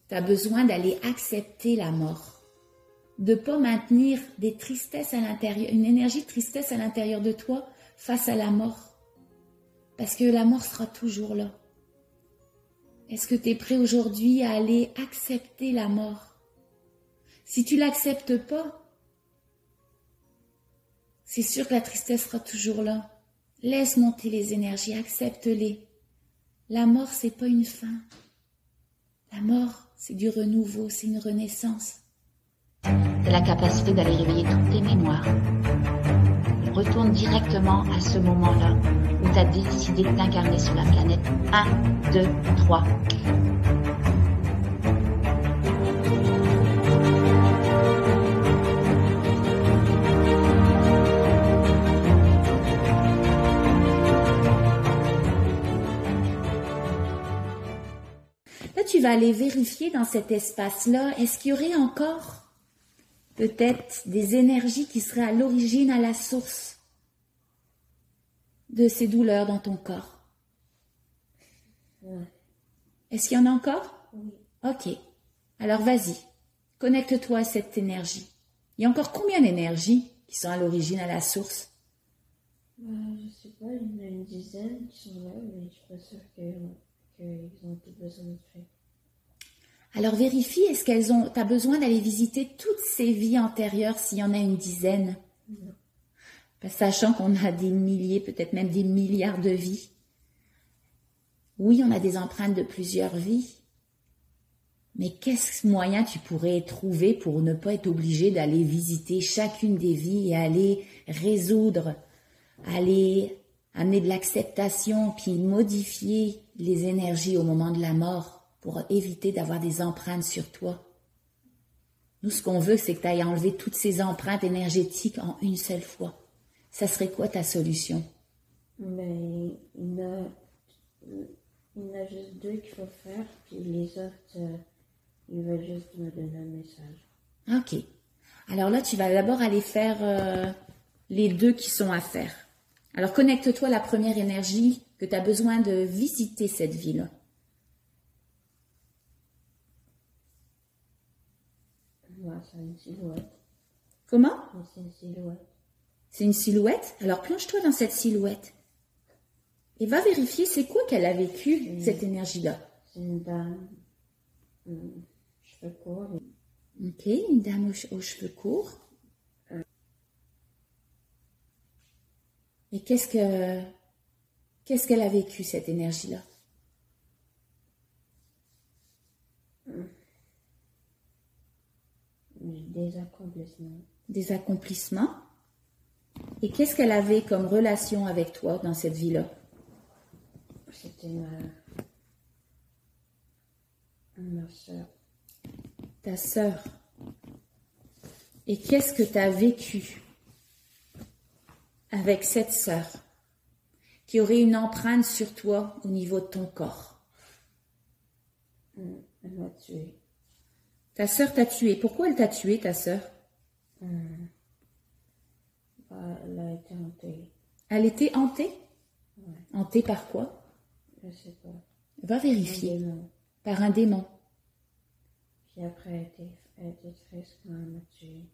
Tu as besoin d'aller accepter la mort. De ne pas maintenir des tristesses à l'intérieur, une énergie de tristesse à l'intérieur de toi face à la mort. Parce que la mort sera toujours là. Est-ce que tu es prêt aujourd'hui à aller accepter la mort? Si tu l'acceptes pas, c'est sûr que la tristesse sera toujours là. Laisse monter les énergies, accepte-les. La mort, c'est pas une fin. La mort, c'est du renouveau, c'est une renaissance. C'est la capacité d'aller réveiller toutes tes mémoires. Retourne directement à ce moment-là où tu as décidé de t'incarner sur la planète. 1, 2, 3. Là, tu vas aller vérifier dans cet espace-là, est-ce qu'il y aurait encore peut-être des énergies qui seraient à l'origine, à la source de ces douleurs dans ton corps? Ouais. Est-ce qu'il y en a encore? Oui. Ok. Alors vas-y, connecte-toi à cette énergie. Il y a encore combien d'énergies qui sont à l'origine, à la source? Je sais pas, il y en a une dizaine qui sont là, mais je suis pas sûre qu'ils ont tout besoin de faire. Alors vérifie, est-ce qu'elles ont... Tu as besoin d'aller visiter toutes ces vies antérieures s'il y en a une dizaine? Non. Sachant qu'on a des milliers, peut-être même des milliards de vies. Oui, on a des empreintes de plusieurs vies. Mais qu'est-ce moyen tu pourrais trouver pour ne pas être obligé d'aller visiter chacune des vies et aller résoudre, aller amener de l'acceptation, puis modifier les énergies au moment de la mort pour éviter d'avoir des empreintes sur toi? Nous, ce qu'on veut, c'est que tu ailles enlever toutes ces empreintes énergétiques en une seule fois. Ça serait quoi ta solution? Mais il y en a juste 2 qu'il faut faire, puis les autres, ils veulent juste me donner un message. Ok. Alors là, tu vas d'abord aller faire les 2 qui sont à faire. Alors connecte-toi à la première énergie que tu as besoin de visiter cette ville. Ouais, c'est une silhouette. Comment? Mais c'est une silhouette. C'est une silhouette? Alors plonge-toi dans cette silhouette. Et va vérifier c'est quoi qu'elle a vécu, cette énergie-là. C'est une dame, cheveux courts. Ok, une dame aux cheveux courts. Et qu'est-ce qu'elle a vécu, cette énergie-là? Des accomplissements. Des accomplissements. Et qu'est-ce qu'elle avait comme relation avec toi dans cette vie-là? C'était ma soeur. Ta sœur. Et qu'est-ce que tu as vécu avec cette sœur qui aurait une empreinte sur toi au niveau de ton corps? Elle m'a tué. Ta sœur t'a tué. Pourquoi elle t'a tué, ta sœur? Elle a été hantée. Elle était hantée? Ouais. Hantée par quoi? Je sais pas. Va vérifier. Un démon. Par un démon. Puis après, elle était triste quand elle m'a tué.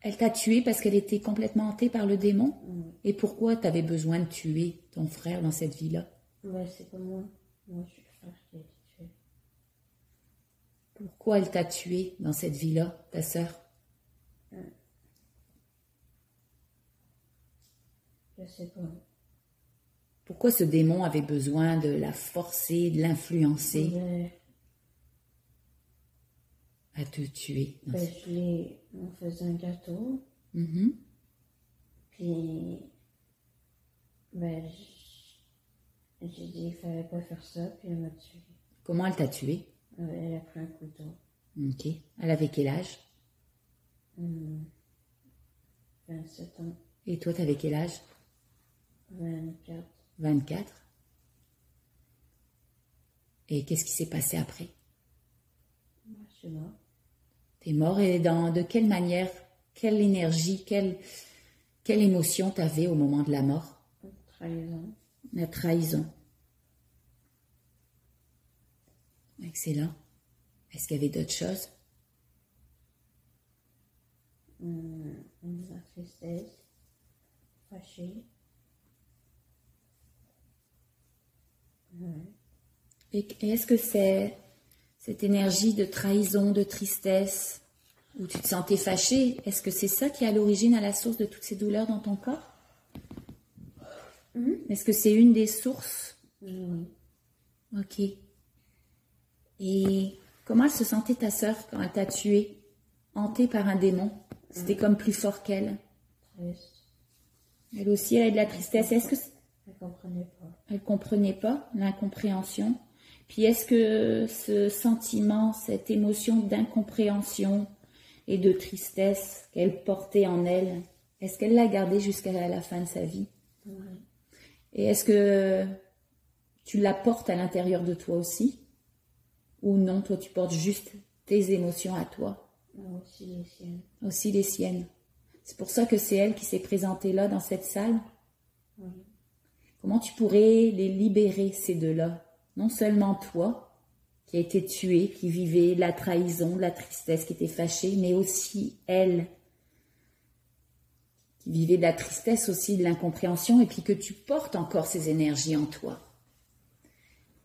Elle t'a tué parce qu'elle était complètement hantée par le démon? Et pourquoi tu avais besoin de tuer ton frère dans cette vie-là? Ouais, c'est pas moi. Moi, je suis le frère qui a été tué. Pourquoi elle t'a tué dans cette vie-là, ta sœur? Je sais pas. Pourquoi ce démon avait besoin de la forcer, de l'influencer à te tuer? On faisait un gâteau. Mm-hmm. Puis, j'ai dit qu'il fallait pas faire ça, puis elle m'a tué. Comment elle t'a tué? Elle a pris un couteau. Ok. Elle avait quel âge? 27 ans. Et toi, t'avais quel âge? 24. 24. Et qu'est-ce qui s'est passé après? Je suis mort. T'es mort et de quelle manière, quelle énergie, quelle émotion t'avais au moment de la mort? Trahison. La trahison. Oui. Excellent. Est-ce qu'il y avait d'autres choses? La tristesse, fâchée. Ouais. Et est-ce que c'est cette énergie de trahison, de tristesse, où tu te sentais fâché, est-ce que c'est ça qui est à l'origine, à la source de toutes ces douleurs dans ton corps? Est-ce que c'est une des sources? Oui. Ok. Et comment elle se sentait ta sœur quand elle t'a tué, hantée par un démon? C'était comme plus fort qu'elle. Triste. Elle aussi, elle a de la tristesse. Est-ce que Elle comprenait pas. elle comprenait pas l'incompréhension? Puis est-ce que ce sentiment, cette émotion d'incompréhension et de tristesse qu'elle portait en elle, est-ce qu'elle l'a gardée jusqu'à la fin de sa vie? Oui. Et est-ce que tu la portes à l'intérieur de toi aussi? Ou non, toi tu portes juste tes émotions à toi? Aussi les siennes. Aussi les siennes. C'est pour ça que c'est elle qui s'est présentée là, dans cette salle? Oui. Comment tu pourrais les libérer, ces deux-là? Non seulement toi, qui a été tué, qui vivait de la trahison, de la tristesse, qui était fâchée, mais aussi elle, qui vivait de la tristesse aussi, de l'incompréhension, et puis que tu portes encore ces énergies en toi.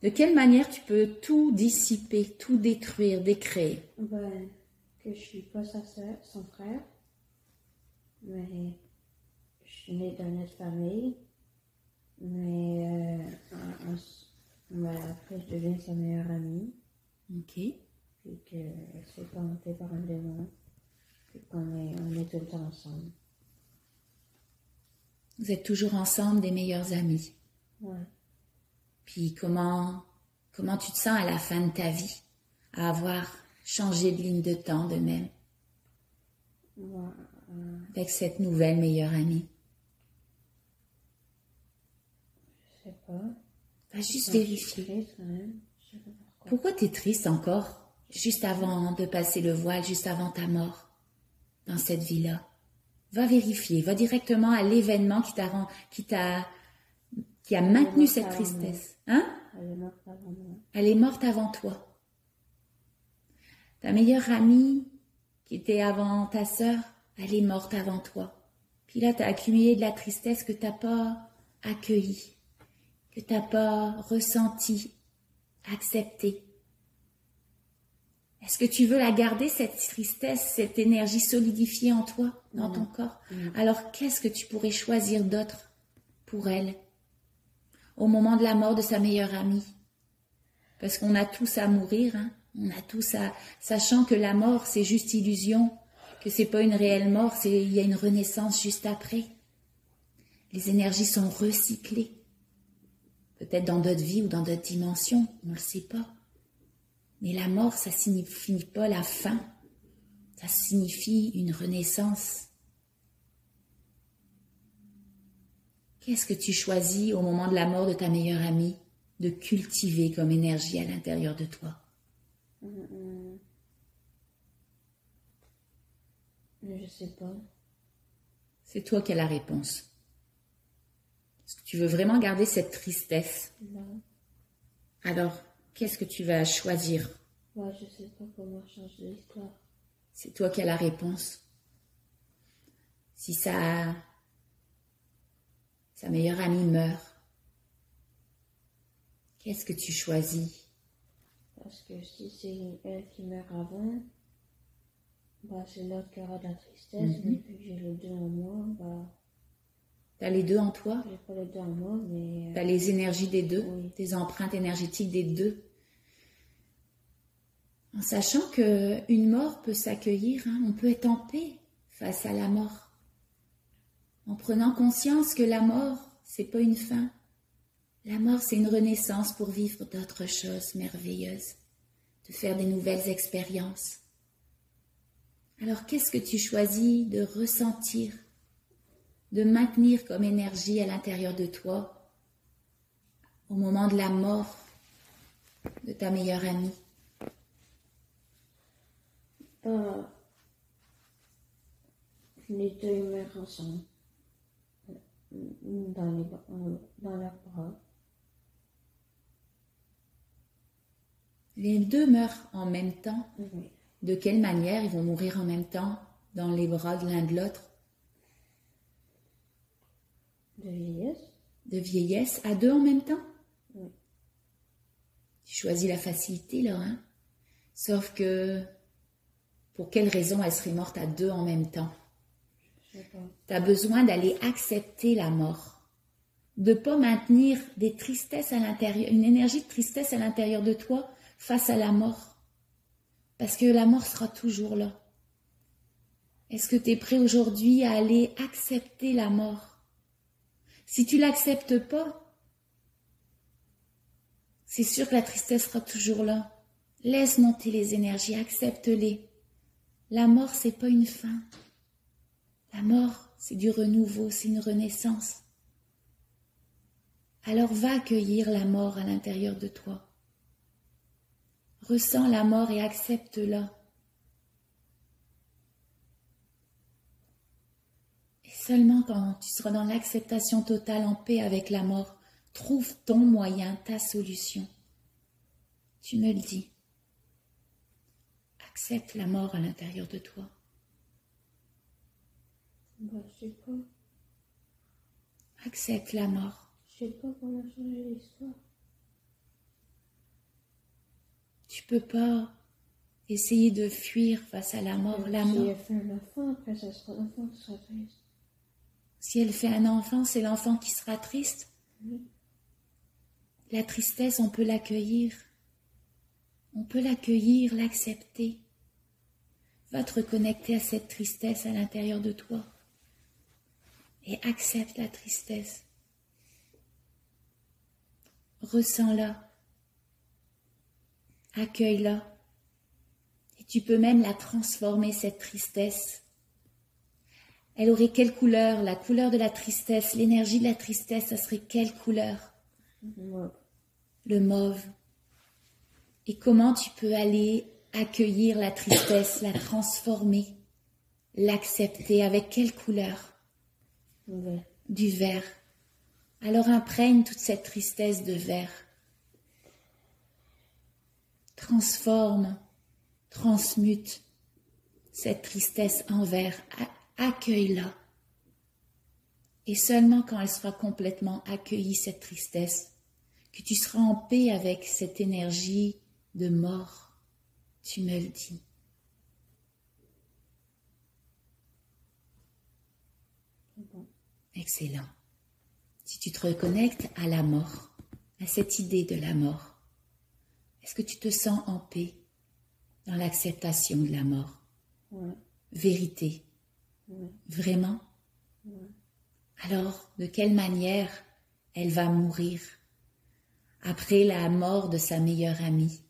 De quelle manière tu peux tout dissiper, tout détruire, décréer? Ben, que je suis pas sa sœur, son frère, mais je suis née dans notre famille, mais après je deviens sa meilleure amie, Ok. puis qu'elle s'est pas hantée par un démon, puis on est tout le temps ensemble. Vous êtes toujours ensemble, des meilleurs amis. Ouais. Puis comment tu te sens à la fin de ta vie, à avoir changé de ligne de temps de même, Ouais, avec cette nouvelle meilleure amie? je sais pas. Va juste Je suis vérifier. triste quand même. Je sais pas pourquoi. Pourquoi tu es triste encore, juste avant de passer le voile, juste avant ta mort, dans cette vie-là? Va vérifier, va directement à l'événement qui a maintenu cette tristesse. Hein? Elle est morte avant moi. Elle est morte avant toi. Ta meilleure amie, qui était avant ta sœur, elle est morte avant toi. Puis là, tu as accumulé de la tristesse que tu n'as pas accueillie, que tu n'as pas ressenti, accepté. Est-ce que tu veux la garder, cette tristesse, cette énergie solidifiée en toi, dans ton corps? Alors, qu'est-ce que tu pourrais choisir d'autre pour elle, au moment de la mort de sa meilleure amie? Parce qu'on a tous à mourir, hein? On a tous à... Sachant que la mort, c'est juste illusion, que c'est pas une réelle mort, il y a une renaissance juste après. Les énergies sont recyclées. Peut-être dans d'autres vies ou dans d'autres dimensions, on ne le sait pas. Mais la mort, ça signifie pas la fin. Ça signifie une renaissance. Qu'est-ce que tu choisis au moment de la mort de ta meilleure amie de cultiver comme énergie à l'intérieur de toi? Je sais pas. C'est toi qui as la réponse. Est-ce que tu veux vraiment garder cette tristesse? Non. Alors, qu'est-ce que tu vas choisir? Ouais, je sais pas comment changer l'histoire. C'est toi qui as la réponse. Si sa meilleure amie meurt, qu'est-ce que tu choisis? Parce que si c'est elle qui meurt avant, bah c'est l'autre qui aura de la tristesse, mais vu que j'ai les deux en moi, bah... T'as les deux en toi? J'ai pas les deux en moi, mais... T'as les énergies des deux, oui. tes empreintes énergétiques des deux. En sachant qu'une mort peut s'accueillir, hein, on peut être en paix face à la mort. En prenant conscience que la mort, c'est pas une fin. La mort, c'est une renaissance pour vivre d'autres choses merveilleuses, de faire des nouvelles expériences. Alors, qu'est-ce que tu choisis de ressentir, de maintenir comme énergie à l'intérieur de toi au moment de la mort de ta meilleure amie? Les deux meurent ensemble. Dans leurs bras. Les deux meurent en même temps. Oui. De quelle manière ils vont mourir en même temps dans les bras de l'un de l'autre? De vieillesse? De vieillesse, à deux en même temps? Oui. Tu choisis la facilité là, hein? Sauf que, pour quelle raison elle serait morte à deux en même temps? Je sais pas. Tu as besoin d'aller accepter la mort. De ne pas maintenir des tristesses à l'intérieur, une énergie de tristesse à l'intérieur de toi face à la mort. Parce que la mort sera toujours là. Est-ce que tu es prêt aujourd'hui à aller accepter la mort? Si tu l'acceptes pas, c'est sûr que la tristesse sera toujours là. Laisse monter les énergies, accepte-les. La mort, c'est pas une fin. La mort, c'est du renouveau, c'est une renaissance. Alors va accueillir la mort à l'intérieur de toi. Ressens la mort et accepte-la. Et seulement quand tu seras dans l'acceptation totale, en paix avec la mort, trouve ton moyen, ta solution. Tu me le dis. Accepte la mort à l'intérieur de toi. Bah, je sais pas. Accepte la mort. Je sais pas comment changer l'histoire. Tu peux pas essayer de fuir face à la mort. La Si mort. elle fait un enfant, après ça sera l'enfant qui sera triste. Si elle fait un enfant, c'est l'enfant qui sera triste. Oui. La tristesse, on peut l'accueillir. On peut l'accueillir, l'accepter. Va te reconnecter à cette tristesse à l'intérieur de toi. Et accepte la tristesse. Ressens-la. Accueille-la. Et tu peux même la transformer, cette tristesse. Elle aurait quelle couleur? La couleur de la tristesse, l'énergie de la tristesse, ça serait quelle couleur? Moi. Le mauve. Et comment tu peux aller accueillir la tristesse, la transformer, l'accepter? Avec quelle couleur? Ouais. Du vert. Alors imprègne toute cette tristesse de vert. Transforme, transmute cette tristesse en vert. Accueille-la. Et seulement quand elle sera complètement accueillie, cette tristesse, que tu seras en paix avec cette énergie de mort, tu me le dis. Bon. Excellent. Si tu te reconnectes à la mort, à cette idée de la mort, est-ce que tu te sens en paix dans l'acceptation de la mort? Ouais. Vérité. Ouais. Vraiment? Ouais. Alors, de quelle manière elle va mourir après la mort de sa meilleure amie?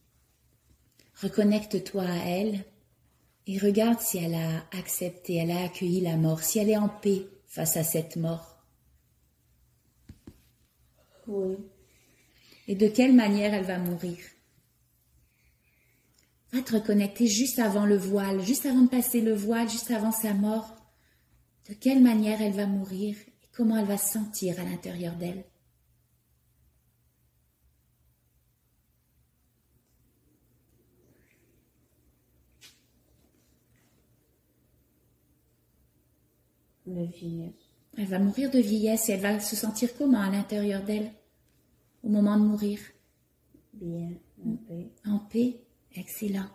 Reconnecte-toi à elle et regarde si elle a accepté, elle a accueilli la mort, si elle est en paix face à cette mort. Oui. Et de quelle manière elle va mourir? Va te reconnecter juste avant le voile, juste avant de passer le voile, juste avant sa mort. De quelle manière elle va mourir et comment elle va se sentir à l'intérieur d'elle. De vieillesse. Elle va mourir de vieillesse et elle va se sentir comment à l'intérieur d'elle au moment de mourir? Bien. En paix. En paix, excellent.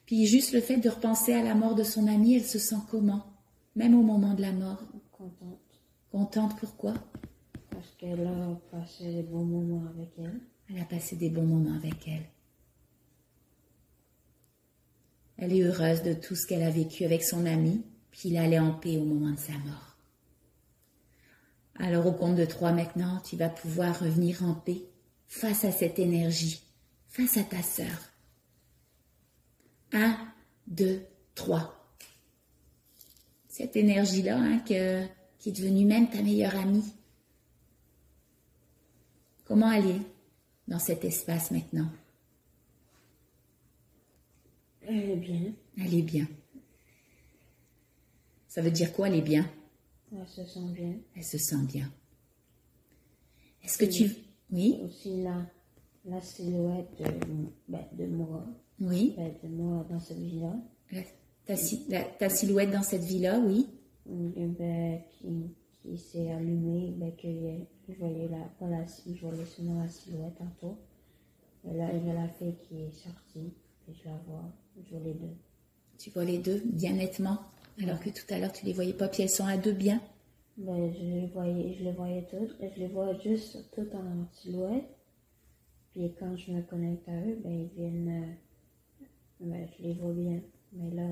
Puis juste le fait de repenser à la mort de son amie, elle se sent comment? Même au moment de la mort. Contente. Contente, pourquoi? Parce qu'elle a passé des bons moments avec elle. Elle a passé des bons moments avec elle. Elle est heureuse de tout ce qu'elle a vécu avec son amie, puis il allait en paix au moment de sa mort. Alors au compte de 3 maintenant, tu vas pouvoir revenir en paix face à cette énergie, face à ta sœur. 1, 2, 3. Cette énergie-là, hein, qui est devenue même ta meilleure amie. Comment elle est dans cet espace maintenant? Elle est bien. Elle est bien. Ça veut dire quoi, elle est bien? Elle se sent bien. Elle se sent bien. Est-ce que tu... Oui? Aussi là, la silhouette de moi. Oui. De moi dans cette vie-là. Ta silhouette dans cette vie-là, oui. Qui s'est allumée, je voyais seulement la silhouette tantôt. Et là, il y a la fille qui est sortie, et je la vois, je vois les deux. Tu vois les deux bien nettement, alors que tout à l'heure tu les voyais pas, puis elles sont à deux bien. Je les voyais toutes, et je les vois juste toutes en silhouette. Puis quand je me connecte à eux, ils viennent, je les vois bien. Mais là,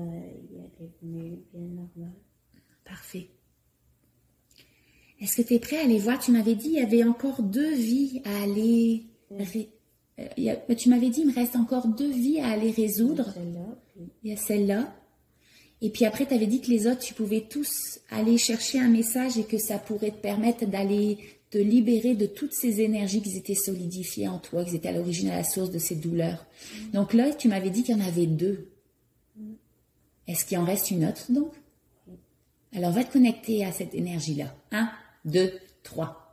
il est venu bien normal. Parfait. Est-ce que tu es prêt à aller voir? Tu m'avais dit il y avait encore 2 vies à aller... tu m'avais dit il me reste encore 2 vies à aller résoudre. Il y a celle-là. Et puis après, tu avais dit que les autres, tu pouvais tous aller chercher un message et que ça pourrait te permettre d'aller te libérer de toutes ces énergies qui étaient solidifiées en toi, qui étaient à l'origine, à la source de ces douleurs. Donc là, tu m'avais dit qu'il y en avait 2. Est-ce qu'il en reste une autre donc? Alors, va te connecter à cette énergie-là. 1, 2, 3.